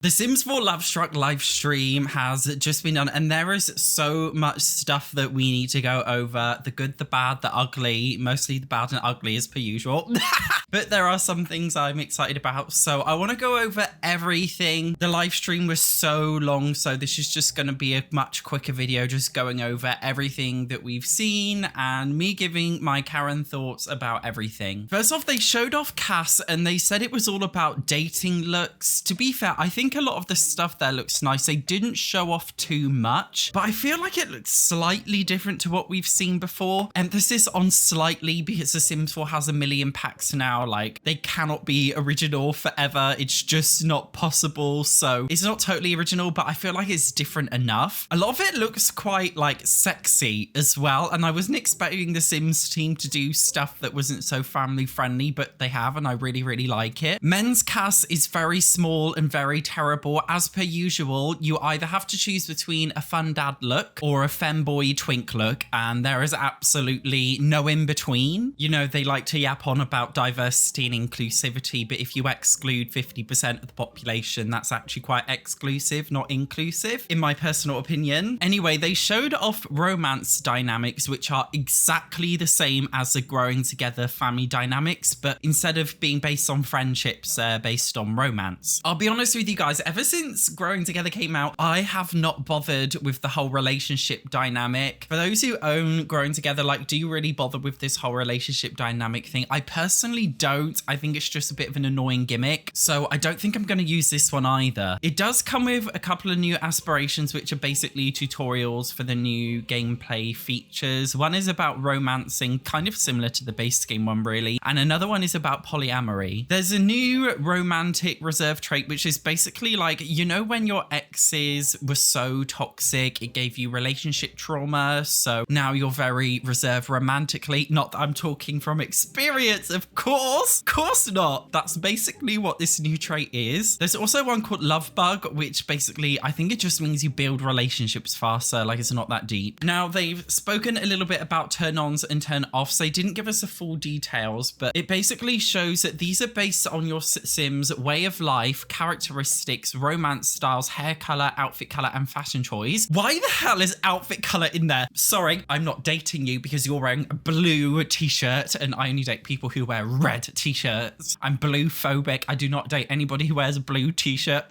The Sims 4 Lovestruck livestream has just been done, and there is so much stuff that we need to go over. The good, the bad, the ugly, mostly the bad and ugly as per usual. But there are some things I'm excited about. So I want to go over everything. The live stream was so long, so this is just going to be a much quicker video, just going over everything that we've seen and me giving my Karen thoughts about everything. First off, they showed off Cass and they said it was all about dating looks. To be fair, I think a lot of the stuff there looks nice. They didn't show off too much, but I feel like it looks slightly different to what we've seen before. Emphasis on slightly because The Sims 4 has 1 million packs now. Like, they cannot be original forever. It's just not possible. So it's not totally original, but I feel like it's different enough. A lot of it looks quite like sexy as well. And I wasn't expecting the Sims team to do stuff that wasn't so family friendly, but they have, and I really, really like it. Men's Cass is very small and very terrible. As per usual, you either have to choose between a fun dad look or a femboy twink look, and there is absolutely no in between. You know, they like to yap on about diversity and inclusivity, but if you exclude 50% of the population, that's actually quite exclusive, not inclusive, in my personal opinion. Anyway, they showed off romance dynamics, which are exactly the same as the growing together family dynamics, but instead of being based on friendships, based on romance. I'll be honest with you guys, ever since Growing Together came out, I have not bothered with the whole relationship dynamic. For those who own Growing Together, like, do you really bother with this whole relationship dynamic thing? I personally don't. I think it's just a bit of an annoying gimmick, so I don't think I'm going to use this one either. It does come with a couple of new aspirations, which are basically tutorials for the new gameplay features. One is about romancing, kind of similar to the base game one really, and another one is about polyamory. There's a new romantic reserve trait, which is basically like, you know, when your exes were so toxic, it gave you relationship trauma, so now you're very reserved romantically. Not that I'm talking from experience, of course not. That's basically what this new trait is. There's also one called Love Bug, which basically, I think it just means you build relationships faster, like it's not that deep. Now, they've spoken a little bit about turn-ons and turn-offs. They didn't give us the full details, but it basically shows that these are based on your Sims' way of life, characteristics, romance styles, hair color, outfit color, and fashion choice. Why the hell is outfit color in there? Sorry, I'm not dating you because you're wearing a blue t-shirt and I only date people who wear red t-shirts. I'm blue phobic. I do not date anybody who wears a blue t-shirt.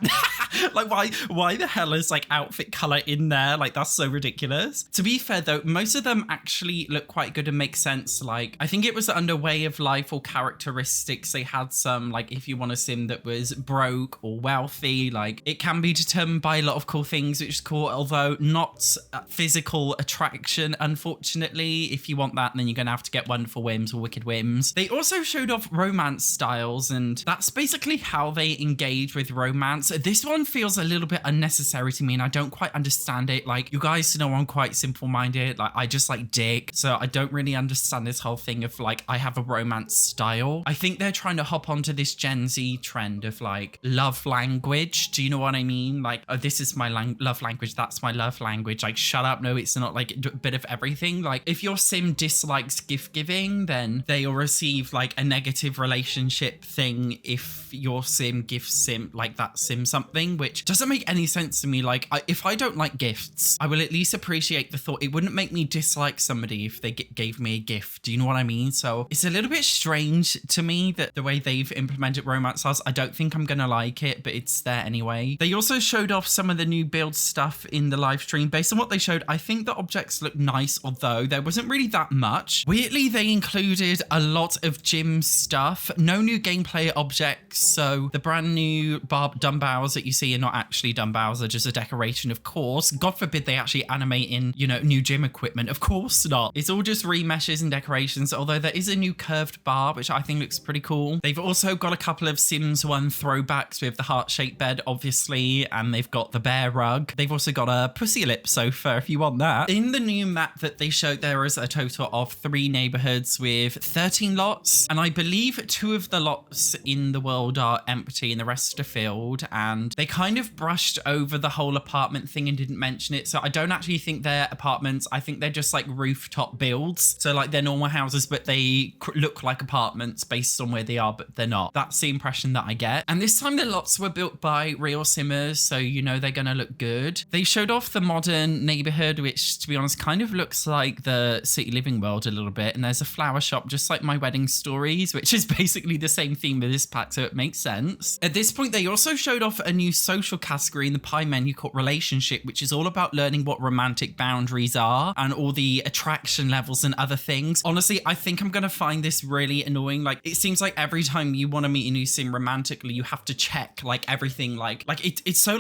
Like, why the hell is like outfit color in there? Like, that's so ridiculous. To be fair though, most of them actually look quite good and make sense. Like, I think it was under way of life or characteristics. They had some, like, if you want a sim that was broke or wealthy, like, it can be determined by a lot of cool things, which is cool, although not physical attraction, unfortunately. If you want that, then you're gonna have to get Wonderful Whims or Wicked Whims. They also showed off romance styles, and that's basically how they engage with romance. This one feels a little bit unnecessary to me, and I don't quite understand it. Like, you guys know I'm quite simple-minded. Like, I just like dick, so I don't really understand this whole thing of like, I have a romance style. I think they're trying to hop onto this Gen Z trend of like love language. Do you know what I mean? Like, oh, this is my love language, that's my love language. Like, shut up. No, it's not. Like, a bit of everything. Like, if your sim dislikes gift giving, then they'll receive like a negative relationship thing if your sim gives sim like that sim something, which doesn't make any sense to me. Like, if I don't like gifts, I will at least appreciate the thought. It wouldn't make me dislike somebody if they gave me a gift. Do you know what I mean? So it's a little bit strange to me that the way they've implemented romance styles. I don't think I'm gonna like it, but it's there anyway. They also showed off some of the new build stuff in the live stream. Based on what they showed, I think the objects look nice, although there wasn't really that much. Weirdly, they included a lot of gym stuff. No new gameplay objects, so the brand new dumbbells that you see are not actually dumbbells, they're just a decoration, of course. God forbid they actually animate in, you know, new gym equipment. Of course not. It's all just remeshes and decorations, although there is a new curved bar, which I think looks pretty cool. They've also got a couple of Sims 1 throwbacks with the heart-shaped bed, obviously, and they've got the bear rug. They've also got a pussy lip sofa if you want that. In the new map that they showed, there is a total of 3 neighborhoods with 13 lots, and I believe 2 of the lots in the world are empty and the rest are filled, and they kind of brushed over the whole apartment thing and didn't mention it. So I don't actually think they're apartments. I think they're just like rooftop builds. So like they're normal houses, but they look like apartments based on where they are, but they're not. That's the impression that I get. And this time the lots were built by real simmers, so you know they're gonna look good. They showed off the modern neighborhood, which to be honest kind of looks like the city living world a little bit. And there's a flower shop just like My Wedding Stories, which is basically the same theme with this pack, so it makes sense. At this point they also showed off a new social category in the pie menu called Relationship, which is all about learning what romantic boundaries are and all the attraction levels and other things. Honestly, I think I'm gonna find this really annoying. Like, it seems like every time you want to meet a new sim romantically, you have to check like everything. Like it's so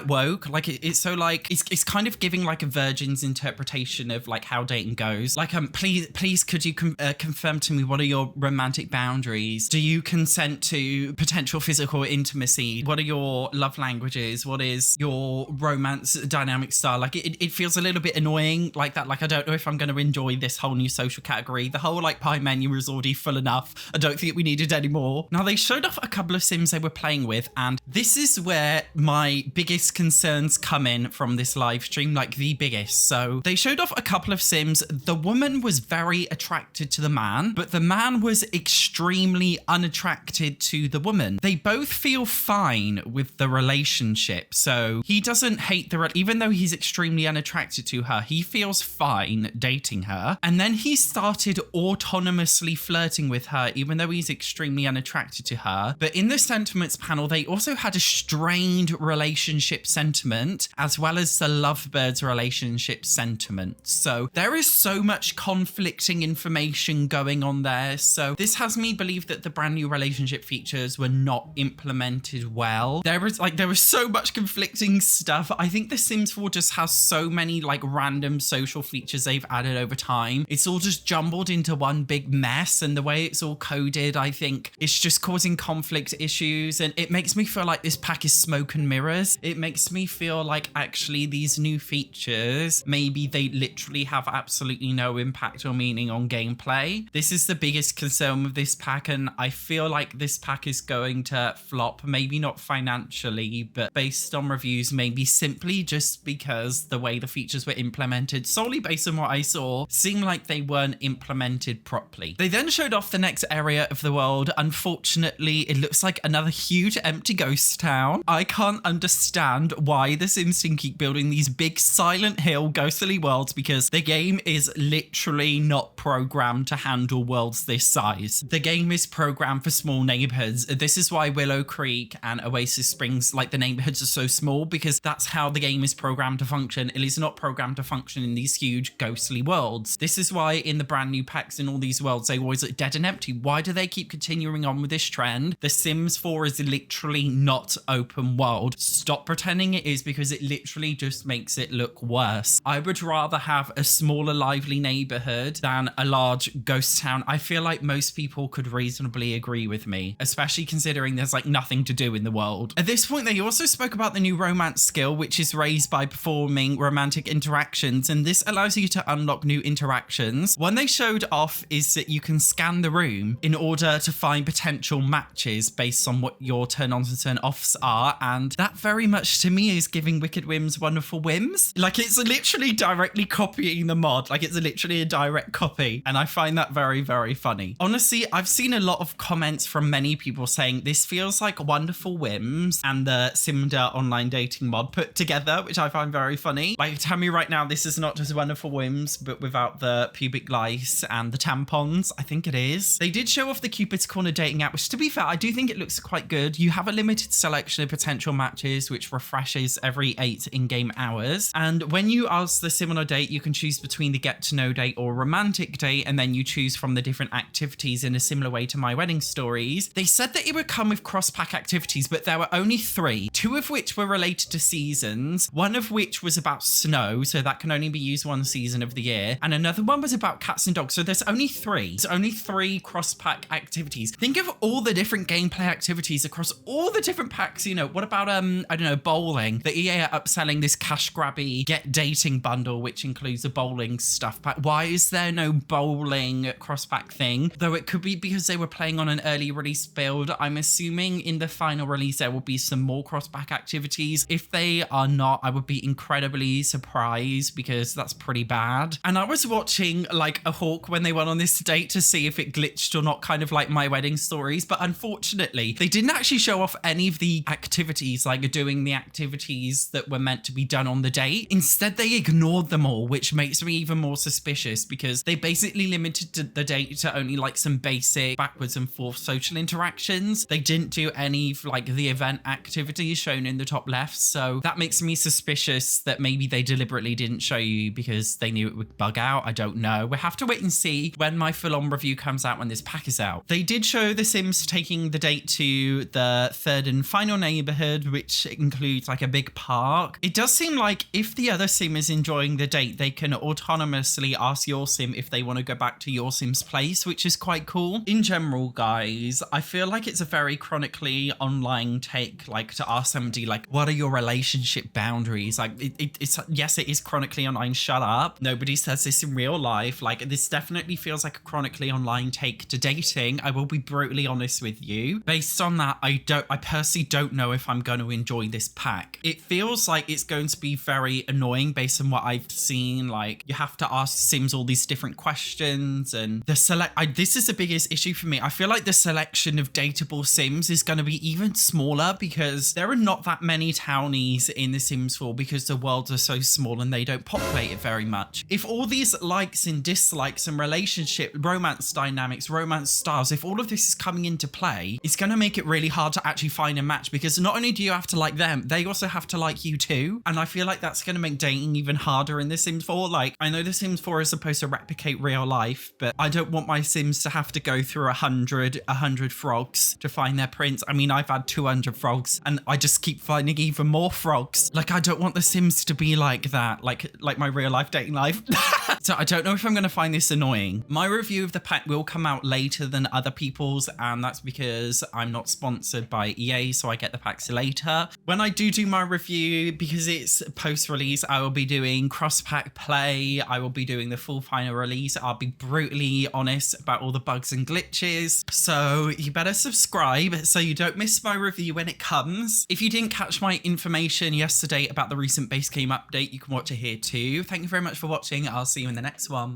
woke. Like it's so like it's kind of giving like a virgin's interpretation of like how dating goes. Like please could you confirm to me what are your romantic boundaries? Do you consent to potential physical intimacy? What are your love languages? What is your romance dynamic style? Like it feels a little bit annoying like that. Like I don't know if I'm going to enjoy this whole new social category. The whole like pie menu was already full enough. I don't think we needed any more. Now they showed off a couple of sims they were playing with, and this is where my biggest concerns come in from this live stream, like the biggest. So they showed off a couple of sims. The woman was very attracted to the man, but the man was extremely unattracted to the woman. They both feel fine with the relationship. So he doesn't hate even though he's extremely unattracted to her, he feels fine dating her. And then he started autonomously flirting with her, even though he's extremely unattracted to her. But in the sentiments panel, they also had a strained relationship sentiment, as well as the lovebirds relationship sentiment. So there is so much conflicting information going on there. So this has me believe that the brand new relationship features were not implemented well. There was so much conflicting stuff. I think The Sims 4 just has so many like random social features they've added over time. It's all just jumbled into one big mess, and the way it's all coded, I think it's just causing conflict issues, and it makes me feel like this pack is smoke and mirrors. It makes me feel like actually these new features, maybe they literally have absolutely no impact or meaning on gameplay. This is the biggest concern with this pack, and I feel like this pack is going to flop, maybe not financially, but based on reviews, maybe simply just because the way the features were implemented, solely based on what I saw, seemed like they weren't implemented properly. They then showed off the next area of the world. Unfortunately, it looks like another huge empty ghost town. I can't understand why the Sims team keep building these big Silent Hill ghostly worlds, because the game is literally not programmed to handle worlds this size. The game is programmed for small neighborhoods. This is why Willow Creek and Oasis Springs, like the neighborhoods are so small, because that's how the game is programmed to function. It is not programmed to function in these huge ghostly worlds. This is why in the brand new packs in all these worlds, they always look dead and empty. Why do they keep continuing on with this trend? The Sims 4 is literally not open world. Stop pretending it is, because it literally just makes it look worse. I would rather have a smaller, lively neighborhood than a large ghost town. I feel like most people could reasonably agree with me, especially considering there's like nothing to do in the world. At this point, they also spoke about the new romance skill, which is raised by performing romantic interactions, and this allows you to unlock new interactions. One they showed off is that you can scan the room in order to find potential matches based on what your turn-ons and turn-offs are, and that very much to me is giving Wicked Whims Wonderful Whims. Like, it's literally directly copying the mod. Like, it's literally a direct copy, and I find that very, very funny. Honestly, I've seen a lot of comments from many people saying this feels like Wonderful Whims and the Simda online dating mod put together, which I find very funny. Like, tell me right now, this is not just Wonderful Whims, but without the pubic lice and the tampons. I think it is. They did show off the Cupid's Corner dating app, which to be fair, I do think it looks quite good. You have a limited selection of potential matches, which refreshes every 8 in-game hours. And when you ask the sim on a date, you can choose between the get to know date or romantic date, and then you choose from the different activities in a similar way to My Wedding Stories. They said that it would come with cross-pack activities, but there were only 3, 2 of which were related to seasons, one of which was about snow, so that can only be used one season of the year, and another one was about cats and dogs. So there's only 3. There's only 3 cross-pack activities. Think of all the different gameplay activities across all the different packs. You know, what about, I don't know, bowling? The EA are upselling this cash grabby get dating bundle, which includes a bowling stuff pack. Why is there no bowling cross-pack thing? Though it could be because they were playing on an early release build. I'm assuming in the final release there will be some more cross-pack activities. If they are not, I would be incredibly surprised because that's pretty bad. And I was watching like a hawk when they went on this date to see if it glitched or not, kind of like My Wedding Stories. But unfortunately, they didn't actually show off any of the activities, like doing the activities that were meant to be done on the date. Instead, they ignored them all, which makes me even more suspicious because they basically limited the date to only like some basic backwards and forth social interactions. They didn't do any of like the event activities shown in the top left. So that makes me suspicious that maybe they deliberately didn't show you because they knew it would bug out. I don't know. We'll have to wait and see when my full-on review comes out, when this pack is out. They did show the Sims taking the date to the third and final neighborhood, which includes like a big park. It does seem like if the other Sim is enjoying the date, they can autonomously ask your Sim if they want to go back to your Sim's place, which is quite cool. In general, guys, I feel like it's a very chronically online take, like to ask somebody like, what are your relationship boundaries? Like it's yes, it is chronically online. Shut up. Nobody says this in real life. Like this definitely feels like a chronically online take to dating. I will be brutally honest with you. Based on that, I personally don't know if I'm going to enjoy this pack. It feels like it's going to be very annoying based on what I've seen. Like you have to ask Sims all these different questions, and this is the biggest issue for me. I feel like the selection of dateable Sims is going to be even smaller because there are not that many townies in the Sims 4 because the worlds are so small and they don't populate it very much. If all these likes and dislikes and relationship, romance dynamics, romance styles, if all of this is coming into play, it's going to make it really hard to actually find a match because not only do you have to like them, they also have to like you too. And I feel like that's going to make dating even harder in The Sims 4. Like, I know The Sims 4 is supposed to replicate real life, but I don't want my Sims to have to go through 100 frogs to find their prince. I mean, I've had 200 frogs and I just keep finding even more frogs. Like, I don't want The Sims to be like that, like my real life dating life. So I don't know if I'm going to find this annoying. My review of the pack will come out later than other people's, and that's because I'm not sponsored by EA, so I get the packs later. When I do my review, because it's post-release, I will be doing cross-pack play. I will be doing the full final release. I'll be brutally honest about all the bugs and glitches. So you better subscribe so you don't miss my review when it comes. If you didn't catch my information yesterday about the recent base game update, you can watch it here too. Thank you very much for watching. I'll see you in the next one.